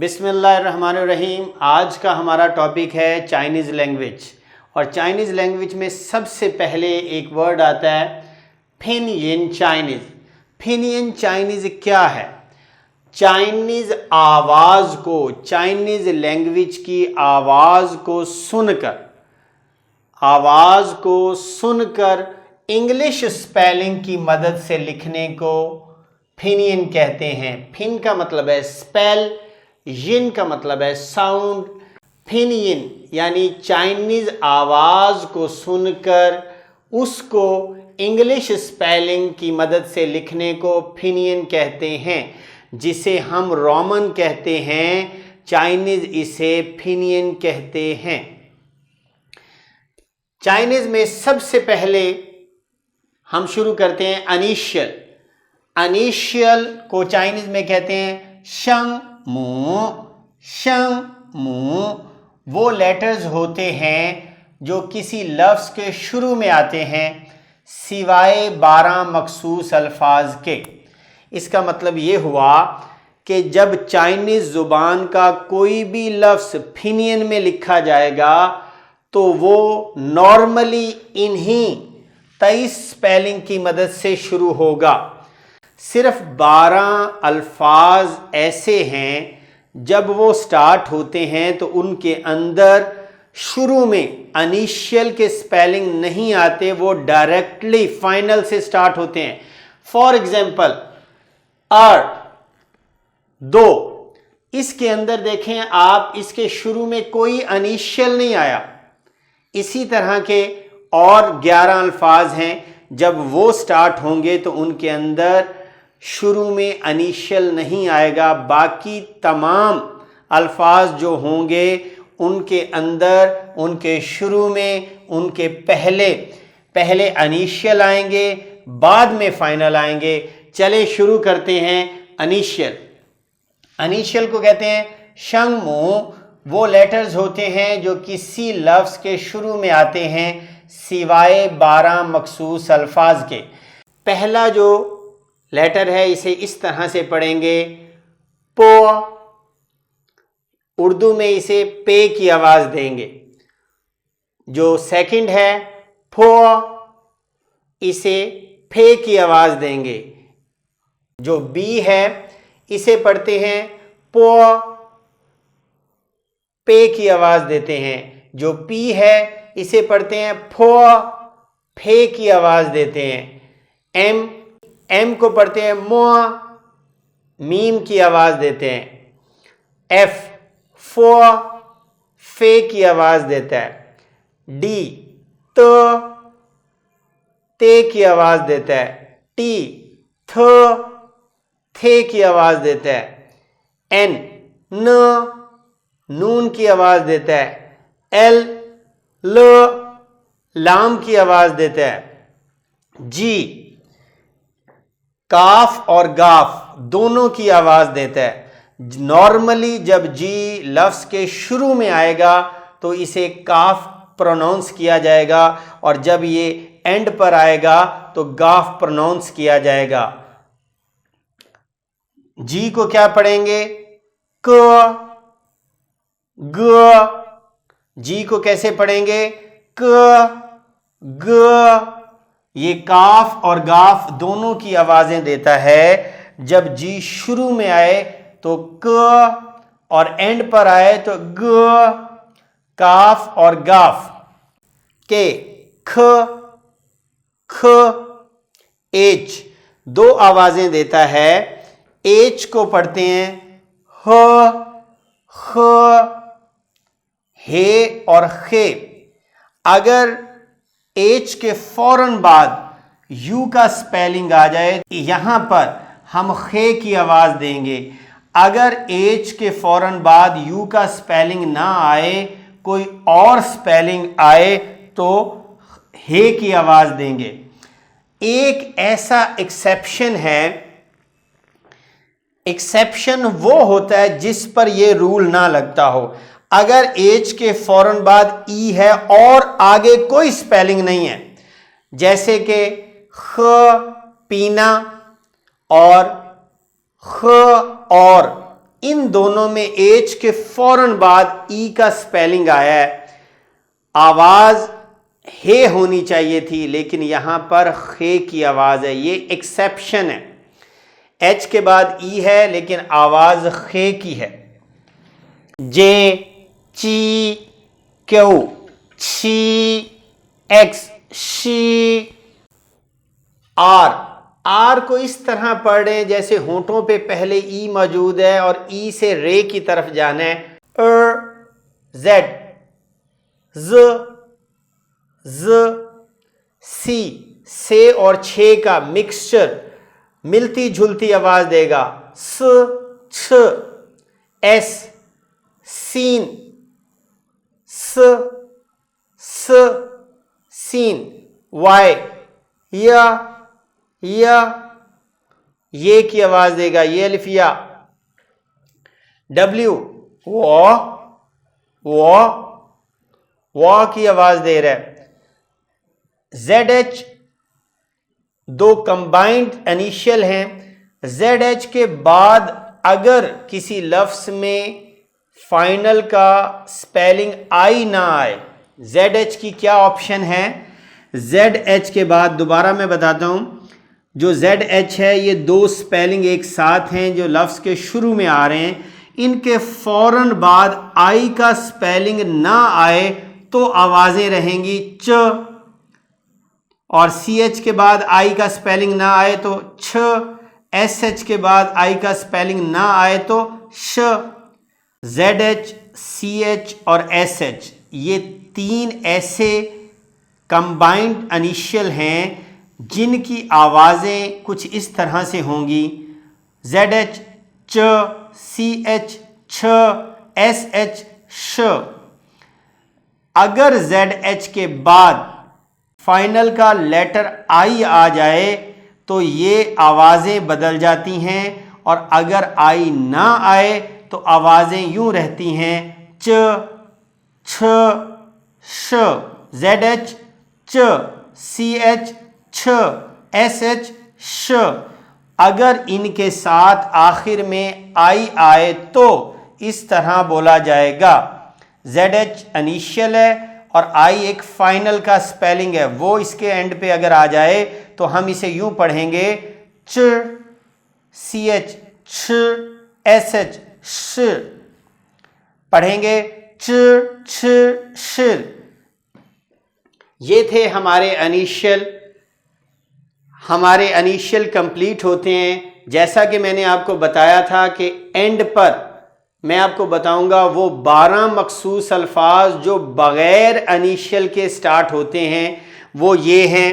बिस्मिल्लाहिर्रहमानिर्रहीम। आज का हमारा टॉपिक है चाइनीज़ लैंग्वेज। और चाइनीज़ लैंग्वेज में सबसे पहले एक वर्ड आता है पिनyin चाइनीज़। पिनyin चाइनीज़ क्या है? चाइनीज़ आवाज़ को, चाइनीज़ लैंग्वेज की आवाज़ को सुनकर इंग्लिश स्पेलिंग की मदद से लिखने को पिनyin कहते हैं। पिन का मतलब है स्पेल, यिन का मतलब है साउंड। पिनyin यानी चाइनीज़ आवाज़ को सुनकर उसको इंग्लिश स्पेलिंग की मदद से लिखने को पिनyin कहते हैं, जिसे हम रोमन कहते हैं। चाइनीज़ इसे पिनyin कहते हैं। चाइनीज़ में सबसे पहले हम शुरू करते हैं अनिशियल। अनिशियल को चाइनीज़ में कहते हैं शंग मू। वो लेटर्स होते हैं जो किसी लफ्ज़ के शुरू में आते हैं सिवाय 12 मखसूस अल्फाज के। इसका मतलब ये हुआ कि जब चाइनीज़ ज़ुबान का कोई भी लफ्ज़ पिनyin में लिखा जाएगा तो वो नॉर्मली इन्हीं 23 स्पेलिंग की मदद से शुरू होगा। सिर्फ 12 अल्फाज ऐसे हैं जब वो स्टार्ट होते हैं तो उनके अंदर शुरू में इनिशियल के स्पेलिंग नहीं आते, वो डायरेक्टली फाइनल से स्टार्ट होते हैं। फॉर एग्जाम्पल दो, इसके अंदर देखें आप, इसके शुरू में कोई इनिशियल नहीं आया। इसी तरह के और 11 अल्फाज हैं, जब वो स्टार्ट होंगे तो उनके अंदर शुरू में इनिशियल नहीं आएगा। बाकी तमाम अल्फाज जो होंगे उनके अंदर, उनके शुरू में, उनके पहले इनिशियल आएंगे, बाद में फाइनल आएंगे। चले शुरू करते हैं इनिशियल। इनिशियल को कहते हैं शंगमू। वो लेटर्स होते हैं जो किसी लफ्ज़ के शुरू में आते हैं सिवाय 12 मखसूस अल्फाज के। पहला जो लेटर है इसे इस तरह से पढ़ेंगे पो। उर्दू में इसे पे की आवाज़ देंगे। जो सेकंड है फो, इसे फे की आवाज़ देंगे। जो बी है इसे पढ़ते हैं पो, पे की आवाज़ देते हैं। जो पी है इसे पढ़ते हैं फो, फे की आवाज़ देते हैं। एम को पढ़ते हैं मोआ, मीम की आवाज़ देते हैं। एफ फो, फे की आवाज़ देता है। डी ते की आवाज़ देता है। टी थे की आवाज़ देता है। एन नून की आवाज़ देता है। एल लाम की आवाज़ देता है। जी काफ और गाफ दोनों की आवाज़ देता है। नॉर्मली जब जी लफ्ज़ के शुरू में आएगा तो इसे काफ प्रोनाउंस किया जाएगा, और जब ये एंड पर आएगा तो गाफ प्रोनाउंस किया जाएगा। जी को क्या पढ़ेंगे क। ग, जी को कैसे पढ़ेंगे क ग। ये काफ और गाफ दोनों की आवाजें देता है। जब जी शुरू में आए तो क और एंड पर आए तो ग। काफ और गाफ के ख एच दो आवाजें देता है। एच को पढ़ते हैं ह, हे और खे। अगर एच के फौरन बाद यू का स्पेलिंग आ जाए, यहां पर हम खे की आवाज देंगे। अगर एच के फौरन बाद यू का स्पेलिंग ना आए, कोई और स्पेलिंग आए, तो हे की आवाज देंगे। एक ऐसा एक्सेप्शन है, एक्सेप्शन वो होता है जिस पर यह रूल ना लगता हो। अगर एच के फौरन बाद ई है और आगे कोई स्पेलिंग नहीं है, जैसे कि ख पीना और ख और इन दोनों में एच के फौरन बाद ई का स्पेलिंग आया है। आवाज हे होनी चाहिए थी, लेकिन यहां पर खे की आवाज है, ये एक्सेप्शन है। एच के बाद ई है लेकिन आवाज खे की है। जे, ची, क्यू, छी, एक्स, शी, आर को इस तरह पढ़ रहे हैं जैसे होंठों पे पहले ई मौजूद है और ई से रे की तरफ जाना है। जेड, सी, से और छे का मिक्सचर मिलती जुलती आवाज देगा। स, छ, एस, सीन, स, सीन, वाई, या ये की आवाज देगा, ये अलिफिया। डब्ल्यू, वॉ की आवाज दे रहा है। जेड एच दो कंबाइंड इनिशियल हैं। जेड एच के बाद अगर किसी लफ्ज में फाइनल का स्पेलिंग आई ना आए, जेड एच की क्या ऑप्शन है? जेड एच के बाद दोबारा मैं बताता हूं, जो जेड एच है ये दो स्पेलिंग एक साथ हैं जो लफ्ज के शुरू में आ रहे हैं, इनके फौरन बाद आई का स्पेलिंग ना आए तो आवाजें रहेंगी च, और सी एच के बाद आई का स्पेलिंग ना आए तो छ, एस एच के बाद आई का स्पेलिंग ना आए तो श। जेड एच, सी एच और एस एच ये तीन ऐसे कंबाइंड इनिशियल हैं जिनकी आवाजें कुछ इस तरह से होंगी। जेड एच च, सी एच छ, एस एच श। अगर जेड एच के बाद फाइनल का लेटर आई आ जाए तो ये आवाजें बदल जाती हैं, और अगर आई ना आए तो आवाजें यूं रहती हैं च, छ, श। जेड एच च, सी एच छ, एस एच श। अगर इनके साथ आखिर में आई आए तो इस तरह बोला जाएगा। जेड एच इनिशियल है और आई एक फाइनल का स्पेलिंग है, वो इसके एंड पे अगर आ जाए तो हम इसे यूं पढ़ेंगे च, सी एच छ, एस एच श। पढ़ेंगे च, छ, श। ये थे हमारे इनिशियल कंप्लीट होते हैं। जैसा कि मैंने आपको बताया था कि एंड पर मैं आपको बताऊंगा वो 12 मखसूस अल्फाज जो बगैर इनिशियल के स्टार्ट होते हैं, वो ये हैं